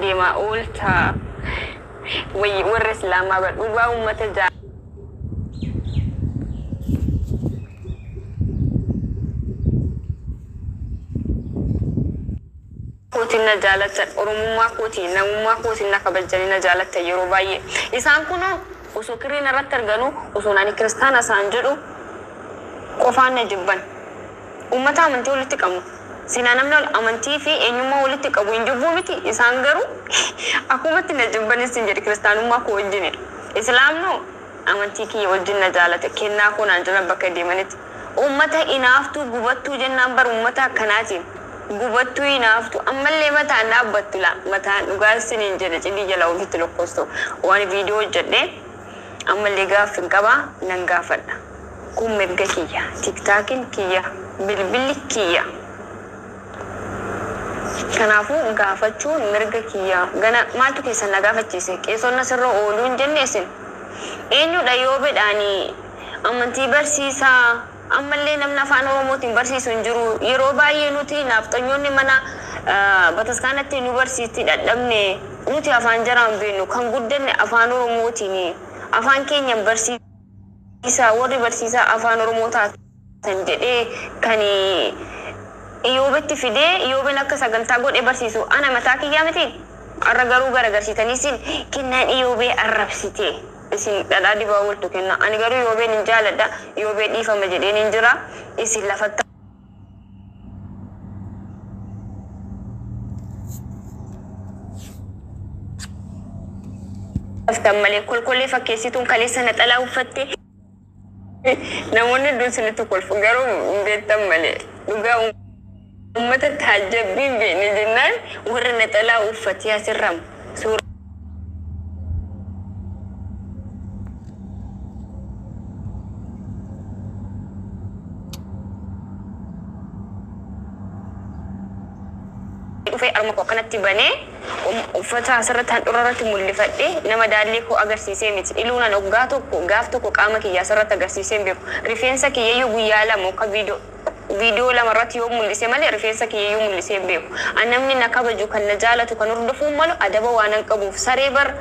ديما قلتها ويورث لما بقول أمة كوتين جالت أرمما كوتين نمما كوتين نكبجني نجالت يروباي إسان كنا وسكرين رترجنو وسناني كريستانا سانجرو قفان جبان أمتا من تولي كم سنانا من الأمانتي في إنما ولي تكوين جبوا متي إسان غرو أكو متي نجبان سنجر كريستانو ما كوجني إسلام نو أمانتي كي وجن نجالت كنا كنا نجنا بكدي منت أمتا إنافتو غبطو جن نمبر أمتا كناتي غبطو إنافتو أما اللي متى نابطلا متى نقال سنين جد جدي جلاو في تلقوستو وان فيديو جد أما اللي غافن كبا نغافن كم مرجع كيا تيك تاكين كيا بالبل كيا كنافو غافتشو مرجع كيا غنا ما تكيسن نغافتشيسه كيسون نسرو أولون جنسين إنه دايوبة داني أمانتي برسيسا أما اللي نمنا فانو موتين برسيسو نجرو يروبا ينوتي نافتنيوني منا بتسكانتي نوبرسيتي دمني نوتي أفان جرام بينو كان قدن أفانو موتيني أفان كينيا برسيسا وري برسيسا أفانو موتا تنجدي كاني يوبتي فيدي يوبي نكا ساقنتا قد برسيسو أنا متاكي جامتي أرغارو غرغرسيتاني سين كنان يوبي أربسيتي isin dada di bawul tu kenna ani garu yobe ninjala da yobe di fa majede ninjira isin la fatta aftamale kol fa kesitun kalisa na tala ufatte namone dun sinatu kol garu betamale duga ummata tahajjabin be ni jinnan warna tala ufatte ya sirram في أرمكو كانت تبني وفتح سرتها قررت ملفتة نما داليكو أجر سيسمت إلونا نقاطو كامك يا سرت أجر سيسم بيو ريفينسا كي يجوا يالا موكا فيديو لما رات يوم اللي سمالي ريفينسا كي يوم اللي سيم بيو أنا من نكابجو كان نجالة كانوا ردفوا مالو أدبا وانا نكابو سريبر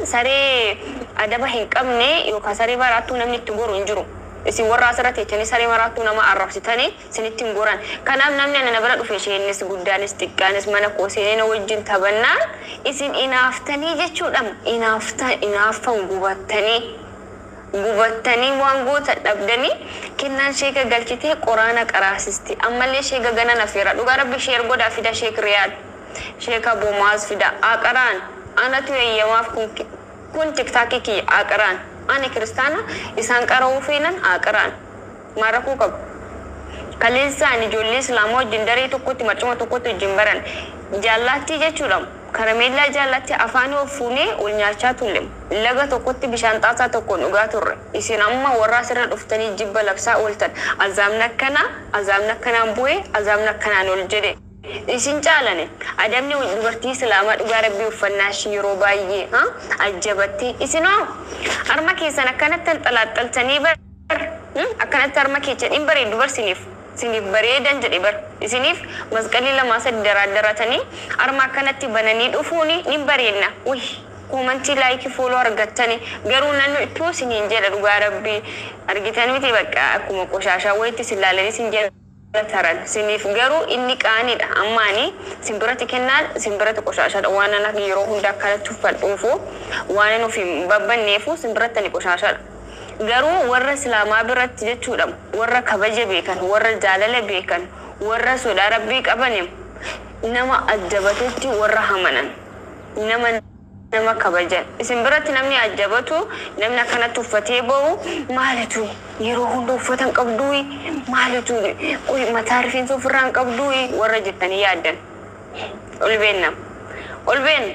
سري أدبا هنكمني يو كسريبر راتو نمني تجورو انجرو isi warra asirratti jettanii saree maraattuu nama arrabsitanii sinitti hin goran kanaaf namni ana bira dhufe isheenis guddaanis xiqqaanis mana koo seenee wajjin taphannaan isin inaaftanii jechuudha inaaftan gubattanii waan goota dhabdanii kennaan sheeka galchitee quraana qaraasisti ammallee sheeka gana nafeera dhugaa rabbi sheer godaa fida sheek riyaad sheeka bomaas fida aqaraan anatu eeyyamaaf kun tiktaakii kiyya aqaraan أنا كريستانا إنسان كارو فينن أكران ماركو كب كليسان جولي سلامو جندري تكوتي مرچما تكوتي جمبران جالاتي جچولم كرميلا جالاتي أفانو فوني ولنيارچا تولم لغا تكوتي بشان تاسا تكون أغاتور إسين أما وراسرن أفتني جيب لبسا أولتن أزامنا كنا بوي أزامنا كنا نولجري isin caalane adamni dubartii islaamaa dhugaa rabbii uffannaa shiiroo baay'ee ajjabatti isinoo arma keessan akkanatti xalaxaltanii bar akkanatti arma keessan in bare dubarsiniif sinif bareedan jedhe bar isiniif masqalii lama sadi daraadaratanii arma akkanatti bananii dhufuuni nin bareedna uy komantii laayikii fooloo argattanii garuu nannu ittoo siniin jedha dhugaa rabbii argitan miti bakka akkuma qoshaashaa wayitti silaalanii sin jedha taran sinif garu inni qaanidha ammaani simbirati kennaan simbirati qoshashadha waan ana yeroo hunda kalatu fadhuufu waan nufi babbanneefu simbirati ni qoshashadha garu warra islaamaa biratti jechuudha warra kabaje beekan warra jaalala beekan warra sodaa rabbii qabanim nama ajjabatetti warra hamanan nama kabajan isin biratti namni ajjabatu namni kanatti uffatee ba'u maalitu yeroo hunda uffatan qabduuyi maalitu qoy mataa rifeensa ofirraan qabduuyi warra jettanii yaaddan olbeen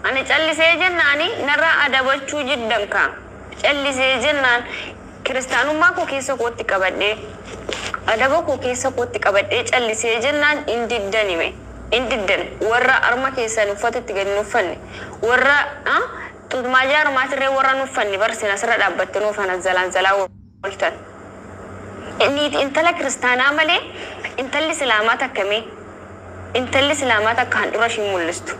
ani callisee jennaani narraa adabachuu jiddan ka callisee jennaan kiristaanummaa koo keessa kootti qabadhee adaba koo keessa kootti qabadhee callisee jennaan indiddanime indiddan warra arma keessan uffatatti gadi nuffanne warra tutmaajaar maatirree warra nuffanne barsina sirra dhaabbatte nuufana zalaa waltan inni intala kiristaanaa malee intalli islaamaa takkamee intalli islaamaa takka handura shii mul'istu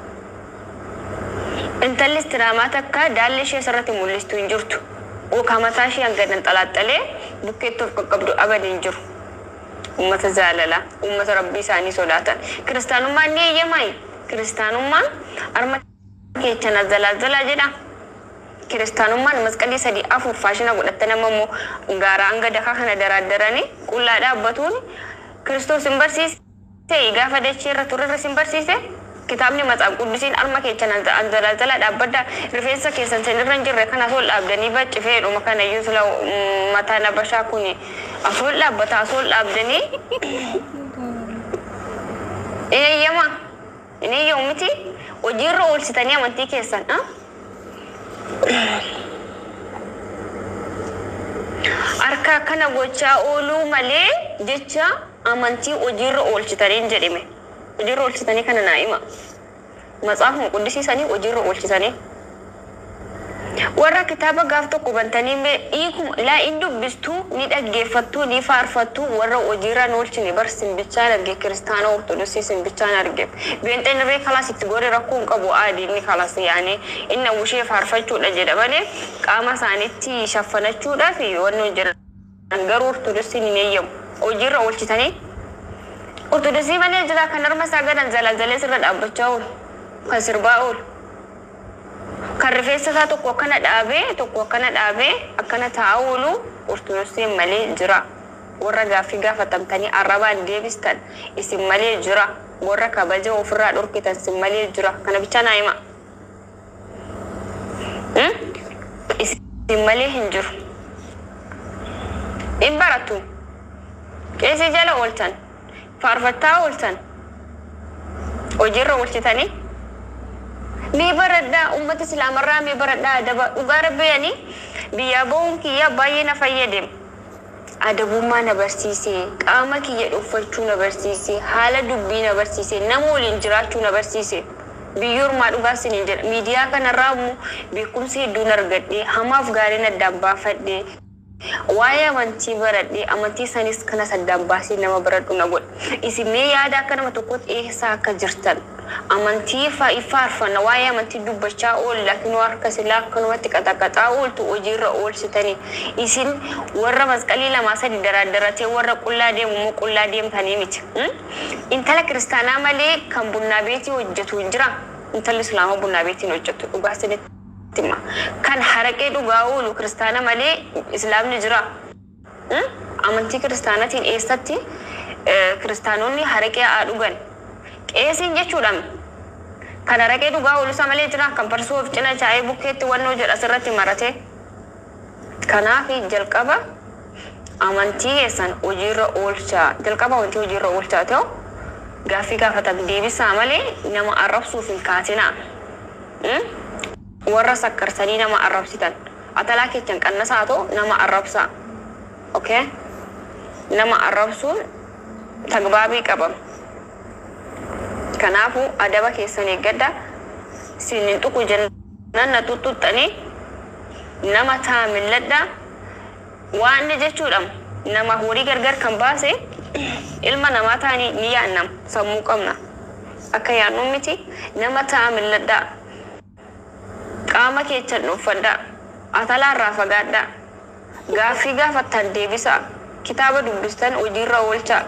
intalli istiraamaa takka daalli ishee sirratti mul'istu hin jirtu. Mataa ishee hanga xalaxalee bukkeettoof qaqqabdu abadii hin jiru. Ummata jaalala, ummata rabbii isaanii sodaatan. Kiristaanummaan ni eeyyamai. Kiristaanummaan arma keechana zalaalzalaa jedha. Kiristaanummaan masqalii 3-4 faashina godhattanii ammoo gaara hanga dakaa kana daraaddaranii qullaa dhaabbatuun Kiristoos hin barsiise. Gaafa dachee irra turre hin barsiise. Kitaabni Matsaaf Quddusiin arma keechana zalaalzalaa dhaabbadda rifeensa keessan sanirra hin jirre kana asol dhaabdanii baccifee dhuma kana iyyuu sila mataa nabashaa kuni asol dhaabbata asol dhaabdanii eeyyama inni eeyyamu miti hojiirra oolchitanii amantii keessan harka kana gochaa ooluu malee jecha amantii hojiirra oolchitanii jedhime. Hojiirra oolchitanii kana naa'ima. Matsaafuma Quddisiisanii hojiirra oolchitanii. Warra kitaaba gaaf tokko bantanii hiikuma laa inni dubbistuu ni dhaggeeffattuu ni faarfattuu warra hojiirra oolchine barsiin bichaan arge kiristaana ortodoksii sin bichaan arge. Beenxeen irree kalaas itti godhe rakkoo hin qabu aadii inni kalaas yaane inni awwishee faarfachuudha jedha malee qaama isaaniitti shaffanachuudhaaf wanni jiran garuu ortodoksiin hin eeyyamu. Hojiirra oolchitanii ortodoksii malee jira kan arma isaa gadan zalaalzalee sirra dhaabbachaa oolu kan sirbaa oolu. Kan rifeensa isaa tokko akkana dhaabee akkana taa'aa oolu ortodoksiin malee jira. Warra gaaffii gaafatamtanii arrabaan deebistan isin malee jira. Warra kabaja ofirraa dhorkitan isin malee jira. Kana bichaa naa hima. Isin malee hin jiru. Hin barattu. Qeesii jala ooltan. Faarfattaa ooltan. Hojiirra oolchitanii. Mee baradhaa ummata islaamarraa mee baradhaa adaba dhugaa rabbeeyanii biyya bo'uun kiyya baay'ee na fayyade. Adabummaa na barsiise, qaama kiyya dhuunfachuu na barsiise, haala dubbii na barsiise, nama waliin jiraachuu na barsiise. Biyyoormaa dhugaa siniin jedha. Miidiyaa kanarraa immoo beekumsi hedduun argadhe, hamaaf gaariin addaan baafadhe. Waa'ee amantii baradhe, amantii sanis kanas addaan baasee nama baradhu na godhe. Isin mee yaada akka nama tokkotti eessaa akka jirtan. Amantii faarfanna waa'ee amantii dubbachaa oolu laakiin harka silaa akkanumatti qaxaqaxaa ooltu hojiirra oolchitanii isin warra masqalii 2-3 daraaddaratee warra qullaa deemu qullaa deemtanii miti. Intala kiristaanaa malee kan bunnaa beetii hojjetu hin jira. Intalli islaamaa bunnaa beetiin hojjetu dhugaa sinitti hima. Kan haraqee dhugaa oolu kiristaana malee islaamni jira. Amantii kiristaanatiin eessatti kiristaanonni haraqee haa dhugan. Qeesiin jechuudhaan kan haraqee dhugaa oolusa malee jira kan farsoof cina chaa'ee bukkeetti wannoo jedha asirratti marate. Kanaaf jalqaba amantii keessan hojiirra oolchaa. Jalqaba amantii hojiirra oolchaa ta'u gaaffii gaafatan deebisaa malee nama arrabsuuf hin kaatinaa. Warra sakkarsanii nama arrabsitan. Atalaa keechan qannasaa ta'u nama arrabsaa. Okay? Nama arrabsuun tagbaabii qabama. Kanaafu adaba keessan eeggadha. Sinin tuqu jennan na tuttuxxanii nama taamilladha. Waan jechuudha nama horii gargar kan baase ilma namaa taanii ni yaannam sammuu qabna. Akka yaannu miti nama taamilladha. Qaama keechan dhuunfadha. Atalaarraa fagaadha. Gaaffii gaafattan deebisa. Kitaaba dubbistan hojiirra oolchaa.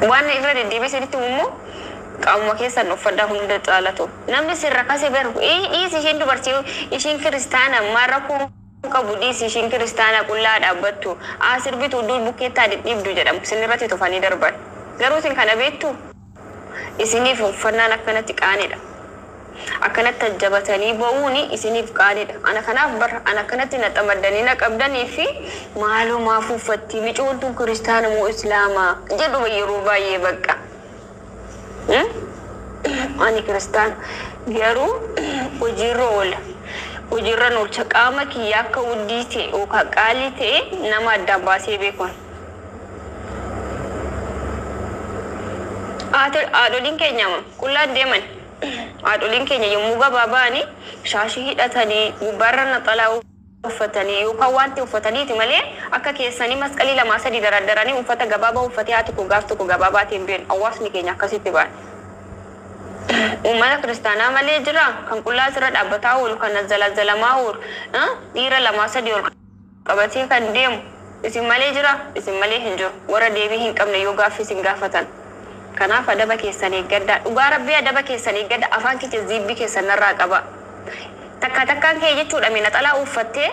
Waan irra deddeebisanitti immoo qaamuma keessan uffadhaa hunda caalatu. Namni sirra kasee beeku dhiisi isheen dubartii isheen kiristaana marra kun qabu dhiisi isheen kiristaana qullaa dhaabbattu sirbitu dul bukkeettaa dhidhiibdu jedhamu sinirratti tufanii darban. Garuu isin kana beektu isiniif uffannaan akkanatti qaanidha. Akkanatti ajjabatanii ba'uuni isiniif qaanidha. Ana kanaaf bara ana akkanatti na xamaddanii na qabdanii fi maalumaaf uffatti micooltuun kiristaana moo islaamaa jedhu yeroo baay'ee bakka. Ani kiristaana garuu hojiirra oola. Hojiirra oolcha qaama kiyya akka wuddii ta'e yookaan qaalii ta'e nama addaan baasee beekuun. Haadholiin keenya qullaan deeman. Haadholiin keenya yommuu gabaabaani shaashii hidhatanii gubbaarra naxalaa uffatanii yookaan wanti uffataniiti malee akka keessanii masqalii 2-3 daraaddaranii uffata gabaabaa uffatee haa tokko gaaf tokko gabaabaatiin beenu hawaasni keenya akkasitti ba'an. ummata kiristaanaa malee jira kan qullaa sirra dhaabbataa oolu kan zalazalamaa oolu dhiira lamaa sadii ol qabatee kan deemu isin malee jira isin malee hin jiru warra deebii hin qabne yoo gaaffii isin gaafatan kanaaf adaba keessan eeggadhaa dhugaa rabbii adaba keessan eeggadha afaan kee zibbii keessan irraa qaba takka takkaan kee jechuudha mina xalaa uffattee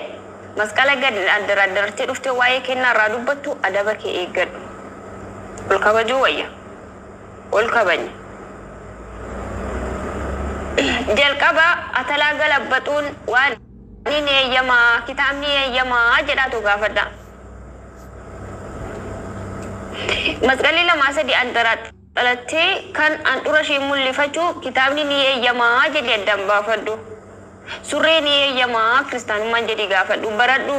masqala gad addarartee dhuftee waa'ee kennaa irraa dubbattu adaba kee eeggadhu ol kabajuu wayya ol kabanya jalqaba atalaa galabbaxuun waan ni eeyyamaa kitaabni eeyyamaa jedhaatu gaafadha masqalli lamaa sadii andaraatti dhalattee kan andura ishee mul'ifachuu kitaabni ni eeyyamaa jedhee addaan baafadhu surree ni eeyyamaa kiristaanummaan jedhii gaafadhu baradhu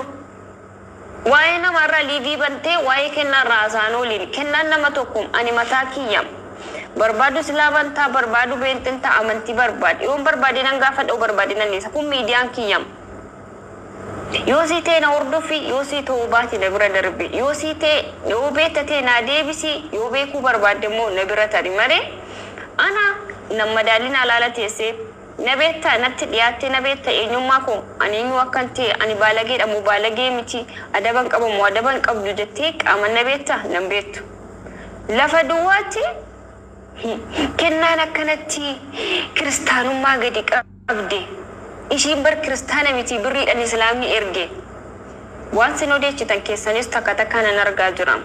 waa'ee namarraa liivii bantee waa'ee kennaarraa haasaan ooliin kennaan nama tokko ani mataa kiyyam barbaadu islaamantaa barbaadu beentintaa amantii barbaadu yoon barbaade nan gaafadhu barbaade nan isa kun miidiyaan kiyyam yoo siitee na hordofi yoo siitee baati na bira darbe yoo siitee yoo beektatee na deebisi yoo beekuu barbaadde immoo na bira tari malee ana nama madaalin alaala teessee na beektaa natti dhiyaattee na beektaa eenyummaa koo ani eenyu akkan ta'e ani baalageedha moo baalagee miti adaban qabamu adaban qabdu jettee qaama na beektaa nan beektu lafa duwwaatti kennaan akkanatti kiristaanummaa gadi qabde ishiin bar kiristaana miti birriidhaan islaamni erge waan sin odeessitan keessanis takka takka nan argaa jira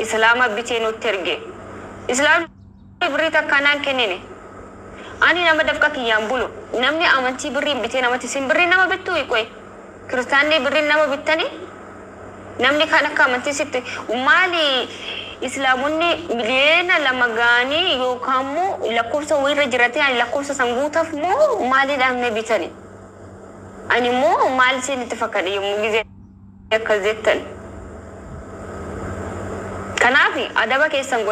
islaama bitee nutti erge islaamni birrii takka naan kennine ani nama dafqa kiyyaan bulu namni amantii birriin bitee namatti sin birrii nama bittuu qoy kiristaanni birriin nama bittani namni kan akka amantii sitti maali islaamonni miliyoona lama gaanii yookaan immoo lakkoofsa wayirra jiratee ani lakkoofsa sanguutaaf moo maaliidhaan na bitani ani immoo maal isin itti fakkade yommuu gizee akka jettan kanaaf adaba keessan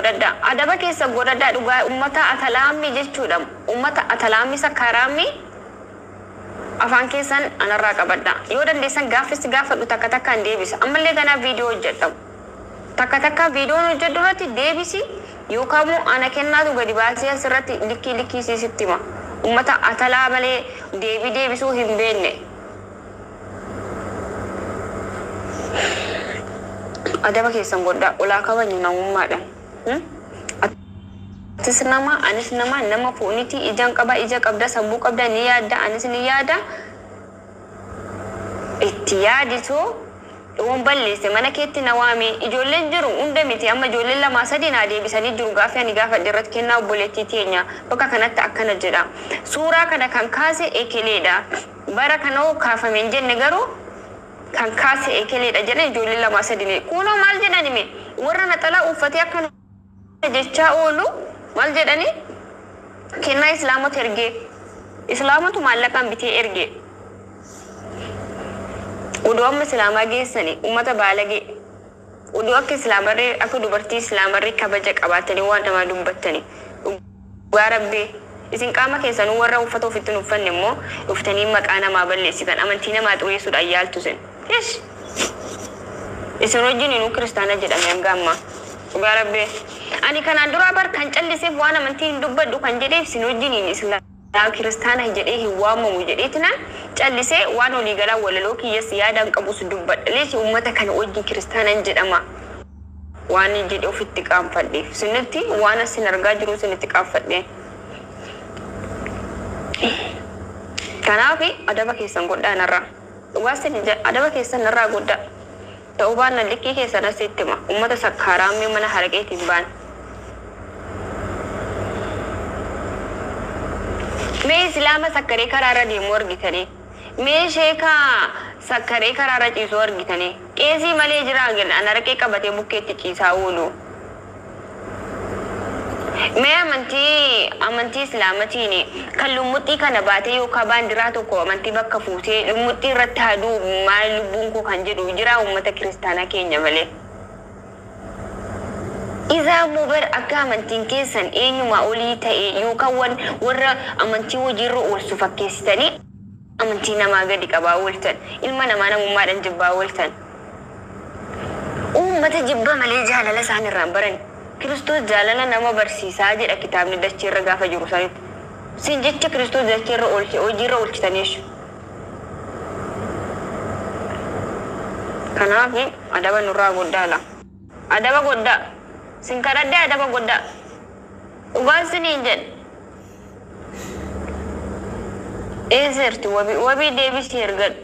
godhadhaa dhugaa ummata atalaamii jechuudha ummata atalaamii sakaraamii afaan keessan anarraa qabadha yoo dandeessan gaafadhu takka takkaan deebisa ammallee ganaa viidiyoo hojjedhamu takka takka viidiyoon hojjedhu irratti deebisi yookaan immoo ana kennaatu gadi baasee asirratti likkii siisitti hima ummata atalaa malee deebisuu hin beekne adaba keessan godhaa ulaa kabajnu namummaadhaan atis nama anis nama fooniti ijaan qaba ija qabda sammuu qabda ni yaadda anis ni yaada itti yaaditoo Uwan balleesse mana keetti na waame ijoolleen jiru hunda miti amma ijoolleen lama sadii na deebisanii jiru gaafa ani gaafa dirratti kennaa obboleettii teenya bakka kanatti akkana jedha suuraa kana kan kaase ekeleedha bara kanoo kaafameen jenne garuu kan kaase ekeleedha jedhe ijoolleen lama sadii kunoo maal jedhani me warra naxalaa uffatee akkana jechaa oolu maal jedhani kennaa islaamota ergee islaamatu maallaqaan bitee ergee Udu amma islaamaa geessani ummata baalagee udu akka islaamarree akka dubartii islaamarree kabaja qabaatanii waan namaa dubbattani dhugaa rabbii isin qaama keessanuu warra uffata ofitti uffanne immoo uftanii maqaa namaa balleessitan amantii namaa xureessuudhaan yaaltu sin yes isin wajjin inuu kiristaana jedhame hanga ammaa dhugaa rabbii ani kanaan duraa bar kan calliseef waan amantii hin dubbadhu kan jedheef isin wajjin islaam kiristaana jedhee hin waamamu jedheetina callisee waan olii galaa walaloo kiyyas yaadaan qabus dubbadha leesi ummata kana wajjin kiristaanaan jedhama waan jedhe ofitti qaanfadheef sinitti waan asin argaa jiru sinitti qaanfadhe kanaafi adaba keessan godhaa narraa dhugaasin adaba keessan narraa godhaa ta'uu baanna likkii keessan asitti hima ummata sakkaaraamii mana haraqeetiin baan mee islaama sakkaree karaarra deemu argitanii mee sheeka sakkaree karaarra ciisuu argitanii qeesii malee jiraa gil an haraqee qabatee bukkeetti ciisaa oolu mee amantii islaamatiin kan lummuxxii kana baatee yookaan baandiraa tokko amantii bakka fuutee lummuxxii irratti haaduu maal lubbuun koo kan jedhu jiraa ummata kiristaanaa keenya malee Iza mubar akka amantiin keessan eenyuma olii ta'e yookaan warra amantii hojiirra oolchu fakkeessitanii amantii namaa gadi qabaa ooltan ilma namaa namummaadhaan jibbaa ooltan ummata jibba malee jaalala isaan irraan baran Kiristoos jaalala nama barsiisaa jedha kitaabni dacheerra gaafa jiru sanitti سنجتش كريستو ذكر أولتي أجير أولتي تانيش كنافي أدابا نورا قدالا أدابا قدا سنكرا دي أدابا قدا وغاسني جد إيه زرت وبي ديبي سيرغد